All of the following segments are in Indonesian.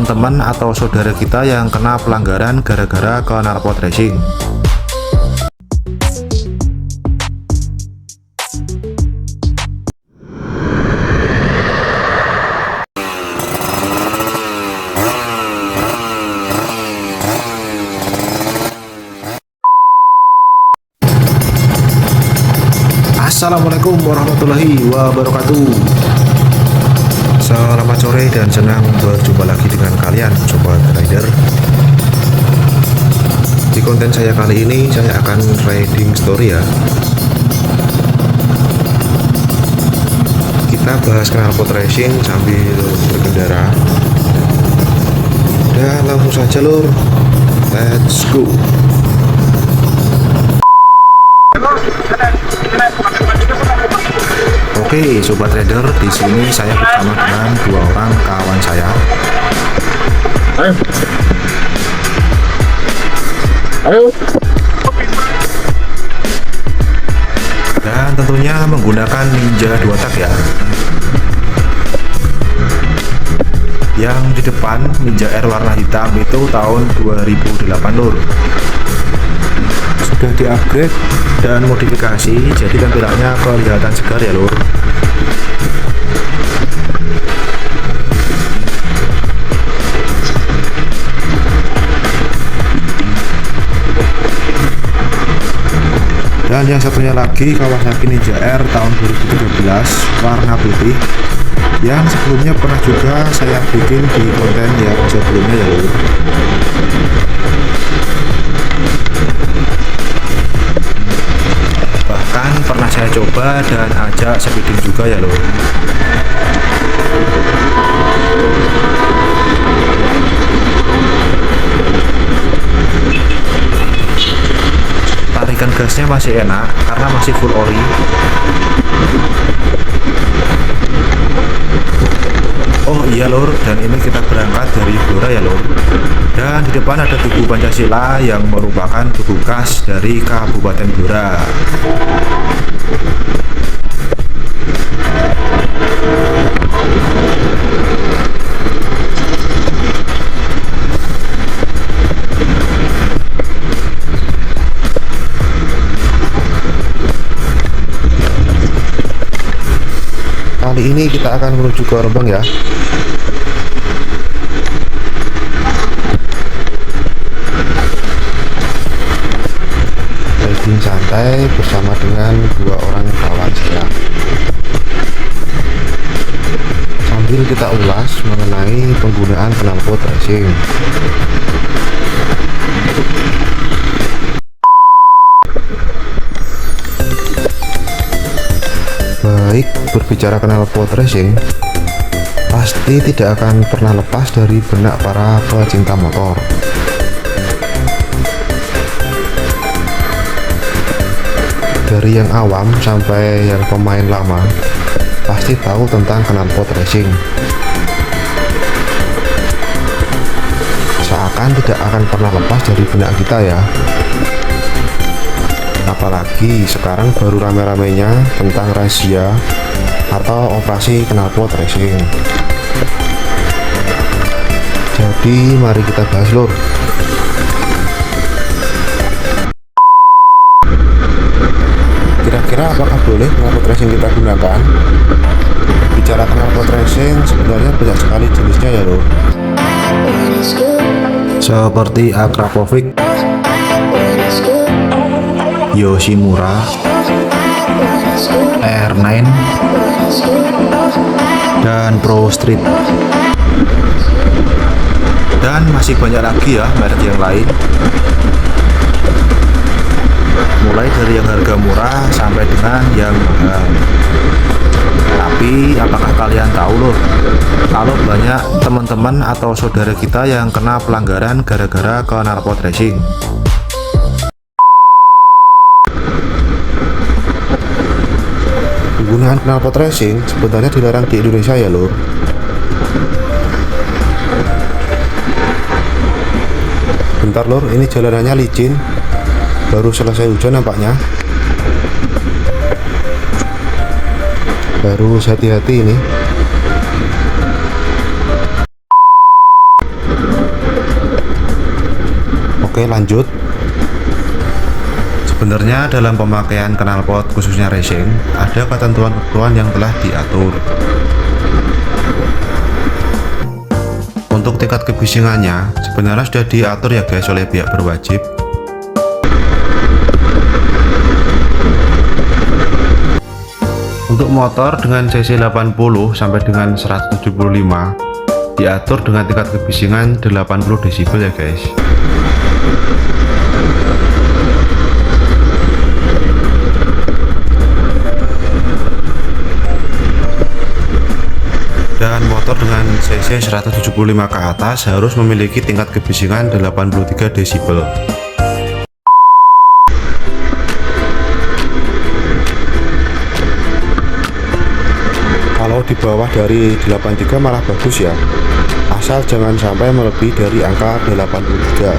teman atau saudara kita yang kena pelanggaran gara-gara knalpot racing. Assalamualaikum warahmatullahi wabarakatuh. Selamat sore dan senang berjumpa lagi dengan kalian sobat rider. Di konten saya kali ini saya akan riding story ya. Kita bahas knalpot racing sambil berkendara. Dan langsung saja lur, let's go. Oke, sobat trader, di sini saya bersama dengan dua orang kawan saya. Ayo. Dan tentunya menggunakan Ninja 2 tak ya. Yang di depan Ninja R warna hitam itu tahun 2008 lur. Sudah di-upgrade dan modifikasi, jadi tampilannya kelihatan segar ya lur. Dan yang satunya lagi Kawasaki Ninja R tahun 2013 warna putih, yang sebelumnya pernah juga saya bikin di konten yang sebelumnya ya lur. Bahkan pernah saya coba dan ajak speeding juga ya lur. Tarikan gasnya masih enak karena masih full ori. Oh iya lur, dan ini kita berangkat dari Blora ya lur. Dan di depan ada Tugu Pancasila yang merupakan tugu khas dari Kabupaten Blora. Kali ini kita akan menuju ke Rembang ya. Riding santai bersama dengan dua orang kawan saya. Sambil kita ulas mengenai penggunaan knalpot racing. Baik, berbicara knalpot racing, pasti tidak akan pernah lepas dari benak para pecinta motor. Dari yang awam sampai yang pemain lama, pasti tahu tentang knalpot racing. Seakan tidak akan pernah lepas dari benak kita ya. Apalagi sekarang baru rame-ramenya tentang razia atau operasi knalpot racing. Jadi mari kita bahas lur. Kira-kira apakah boleh knalpot racing kita gunakan? Bicara knalpot racing sebenarnya banyak sekali jenisnya ya lur. Seperti Akrapovic, Yoshimura, R9, dan Pro Street. Dan masih banyak lagi ya merek yang lain. Mulai dari yang harga murah sampai dengan yang mahal. Tapi apakah kalian tahu loh, kalau banyak teman-teman atau saudara kita yang kena pelanggaran gara-gara knalpot racing? Penggunaan knalpot racing sebenarnya dilarang di Indonesia ya lur. Bentar lur, ini jalanannya licin, baru selesai hujan nampaknya. Harus hati-hati ini. Oke, lanjut. Sebenarnya dalam pemakaian knalpot khususnya racing ada ketentuan-ketentuan yang telah diatur. Untuk tingkat kebisingannya sebenarnya sudah diatur ya guys oleh pihak berwajib. Untuk motor dengan cc 80 sampai dengan 175 diatur dengan tingkat kebisingan 80 desibel ya guys. Dan motor dengan cc 175 ke atas harus memiliki tingkat kebisingan 83 desibel. Kalau di bawah dari 83 malah bagus ya, asal jangan sampai melebihi dari angka 83.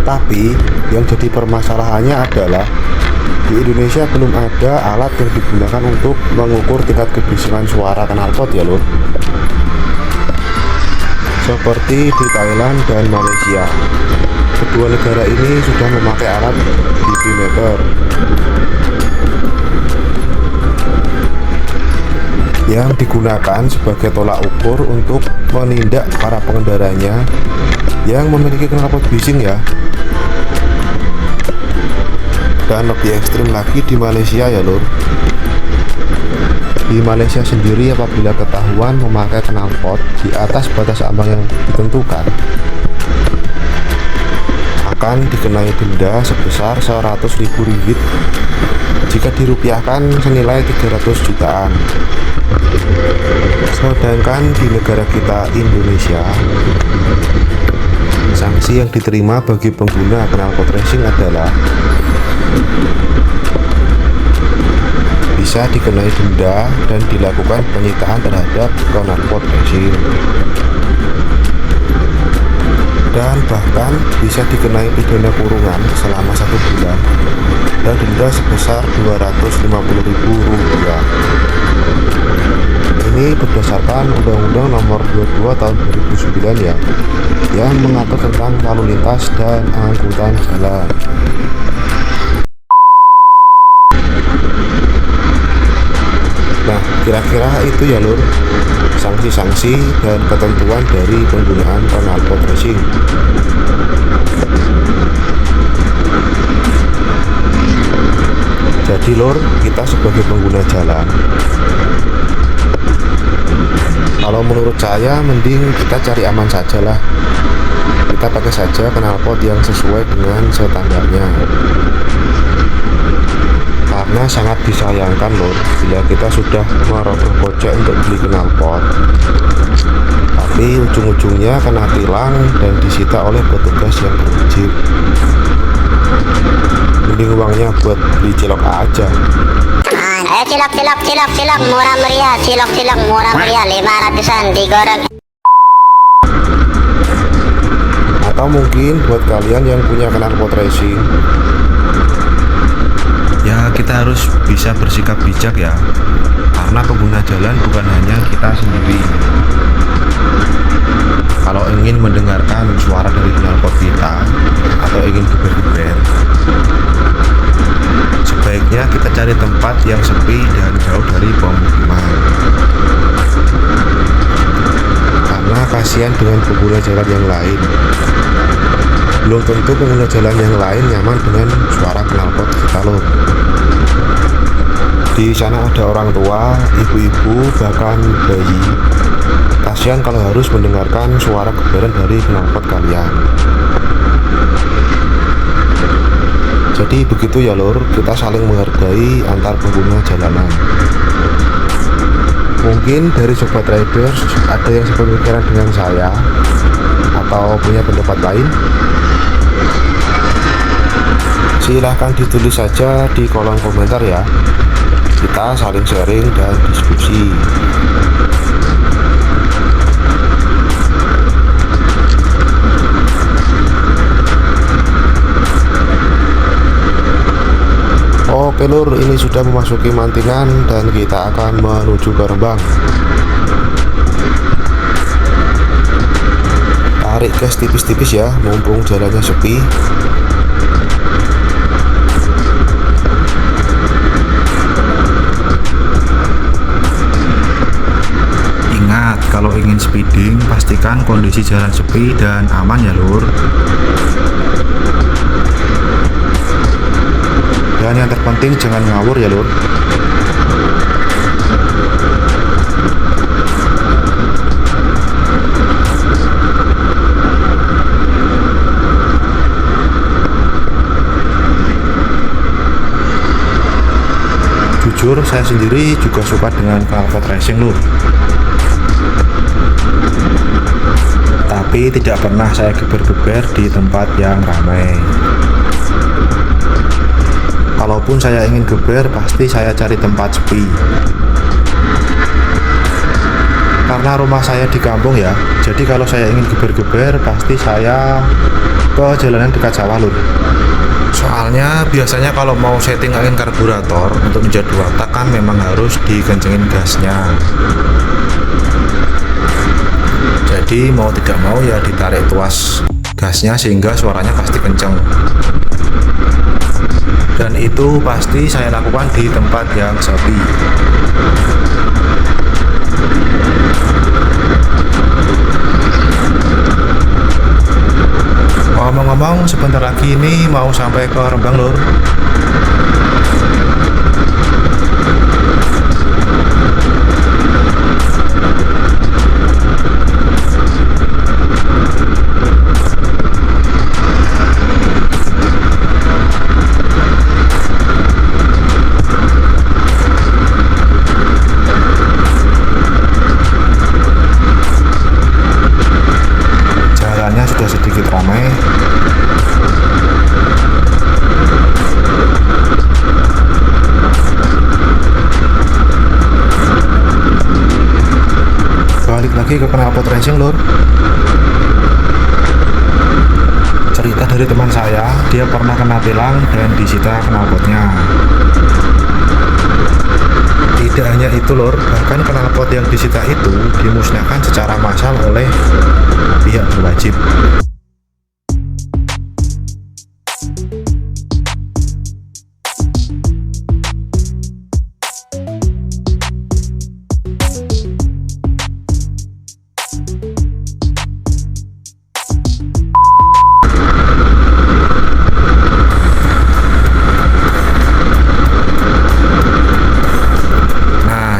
Tapi yang jadi permasalahannya adalah di Indonesia belum ada alat yang digunakan untuk mengukur tingkat kebisingan suara knalpot ya lur, seperti di Thailand dan Malaysia. Kedua negara ini sudah memakai alat dB-meter yang digunakan sebagai tolak ukur untuk menindak para pengendaranya yang memiliki knalpot bising ya. Dan lebih ekstrim lagi di Malaysia ya lur. Di Malaysia sendiri apabila ketahuan memakai knalpot di atas batas ambang yang ditentukan akan dikenai denda sebesar 100.000 ringgit jika dirupiahkan senilai 300 jutaan. Sedangkan di negara kita Indonesia, sanksi yang diterima bagi pengguna knalpot racing adalah bisa dikenai denda dan dilakukan penyitaan terhadap knalpot racing, dan bahkan bisa dikenai pidana kurungan selama 1 bulan dan denda sebesar 250.000 rupiah. Ini berdasarkan Undang-Undang Nomor 22 Tahun 2009 ya, yang mengatur tentang lalu lintas dan angkutan jalan. Nah, kira-kira itu ya lur, sanksi-sanksi dan ketentuan dari penggunaan knalpot racing. Jadi lur, kita sebagai pengguna jalan, kalau menurut saya mending kita cari aman saja lah. Kita pakai saja knalpot yang sesuai dengan standarnya. Karena sangat disayangkan loh bila kita sudah merogoh kocek untuk beli knalpot, tapi ujung-ujungnya kena tilang dan disita oleh petugas yang berwajib. Mending uangnya buat beli cilok aja. Ayo cilok murah meriah, cilok murah meriah 500-an digoreng. Atau mungkin buat kalian yang punya knalpot racing, ya kita harus bisa bersikap bijak ya, karena pengguna jalan bukan hanya kita sendiri. Kalau ingin mendengarkan suara dari knalpot kita atau ingin geber-geber, sebaiknya kita cari tempat yang sepi dan jauh dari pemukiman, karena kasihan dengan pengguna jalan yang lain. Belum tentu pengguna jalan yang lain nyaman dengan suara knalpot kita loh. Di sana ada orang tua, ibu-ibu, bahkan bayi. Kasihan kalau harus mendengarkan suara geberan dari knalpot kalian. Jadi begitu ya lur, kita saling menghargai antar pengguna jalanan. Mungkin dari sobat riders ada yang sepemikiran dengan saya atau punya pendapat lain, silahkan ditulis saja di kolom komentar ya. Kita saling sharing dan diskusi. Oke lur, ini sudah memasuki Mantingan dan kita akan menuju ke Rembang. Tarik gas tipis-tipis ya, mumpung jalannya sepi. Ingat, kalau ingin speeding pastikan kondisi jalan sepi dan aman ya lur. Dan yang terpenting jangan ngawur ya lur. Jujur saya sendiri juga suka dengan knalpot racing lur, tapi tidak pernah saya geber-geber di tempat yang ramai. Kalaupun saya ingin geber, pasti saya cari tempat sepi. Karena rumah saya di kampung ya, jadi kalau saya ingin geber-geber, pasti saya ke jalanan dekat sawah lur. Soalnya biasanya kalau mau setting angin karburator untuk menjadi 2 tak kan memang harus dikencengin gasnya. Jadi mau tidak mau ya ditarik tuas gasnya sehingga suaranya pasti kenceng. Dan itu pasti saya lakukan di tempat yang sepi. Ngomong-ngomong, sebentar lagi ini mau sampai ke Rembang lur. Sudah sedikit ramai. Balik lagi ke knalpot racing lur. Cerita dari teman saya, dia pernah kena tilang dan disita knalpotnya. Tidak hanya itu lur, bahkan knalpot yang disita itu dimusnahkan secara massal oleh pihak berwajib.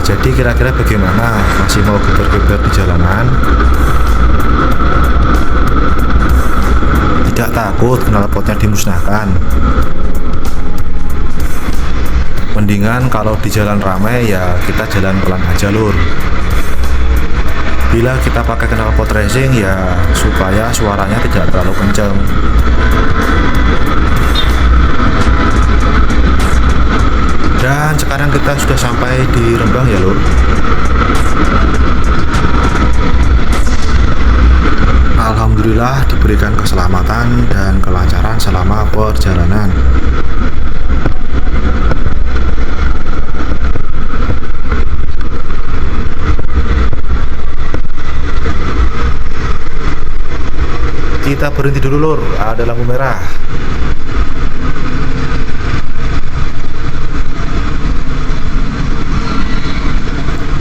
Jadi kira-kira bagaimana? Masih mau geber-geber di jalanan? Tidak takut knalpotnya dimusnahkan? Mendingan kalau di jalan ramai ya kita jalan pelan aja lur. Bila kita pakai knalpot racing ya supaya suaranya tidak terlalu kencang. Dan sekarang kita sudah sampai di Rembang ya lur. Alhamdulillah diberikan keselamatan dan kelancaran selama perjalanan. Kita berhenti dulu lur, ada lampu merah.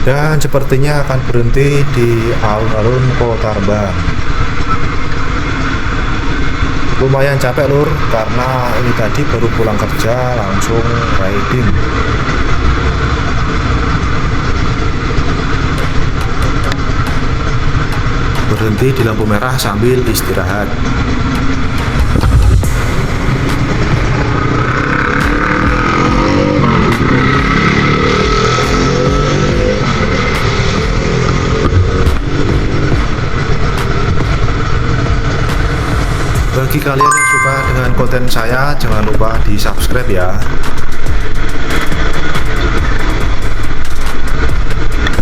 Dan sepertinya akan berhenti di alun-alun Kota Rembang. Lumayan capek lur, karena ini tadi baru pulang kerja langsung riding. Berhenti di lampu merah sambil istirahat. Bagi kalian yang suka dengan konten saya, jangan lupa di subscribe ya.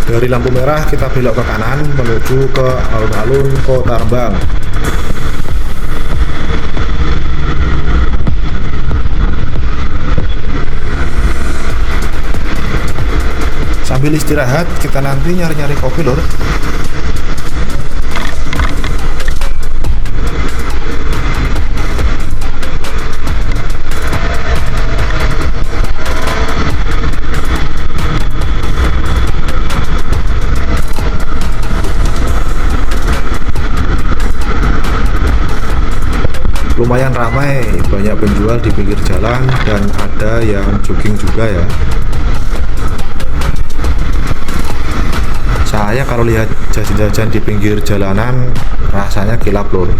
Dari lampu merah kita belok ke kanan menuju ke alun-alun Kota Rembang. Sambil istirahat, kita nanti nyari-nyari kopi lor. Lumayan ramai, banyak penjual di pinggir jalan dan ada yang jogging juga ya. Saya kalau lihat jajan-jajan di pinggir jalanan rasanya kilap lor.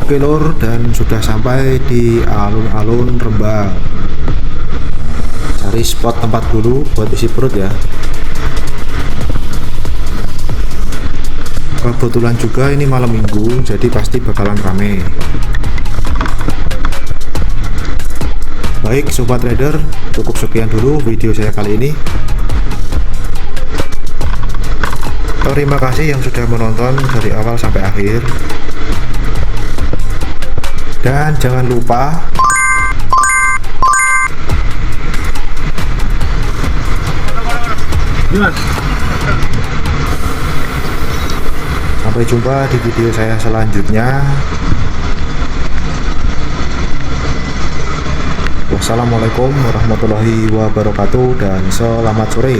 Oke lor, dan sudah sampai di alun-alun Rembang. Cari spot tempat dulu buat isi perut ya. Kebetulan juga ini malam minggu, jadi pasti bakalan rame. Baik sobat trader, cukup sekian dulu video saya kali ini. Terima kasih yang sudah menonton dari awal sampai akhir. Dan jangan lupa sampai jumpa di video saya selanjutnya. Wassalamualaikum warahmatullahi wabarakatuh dan selamat sore.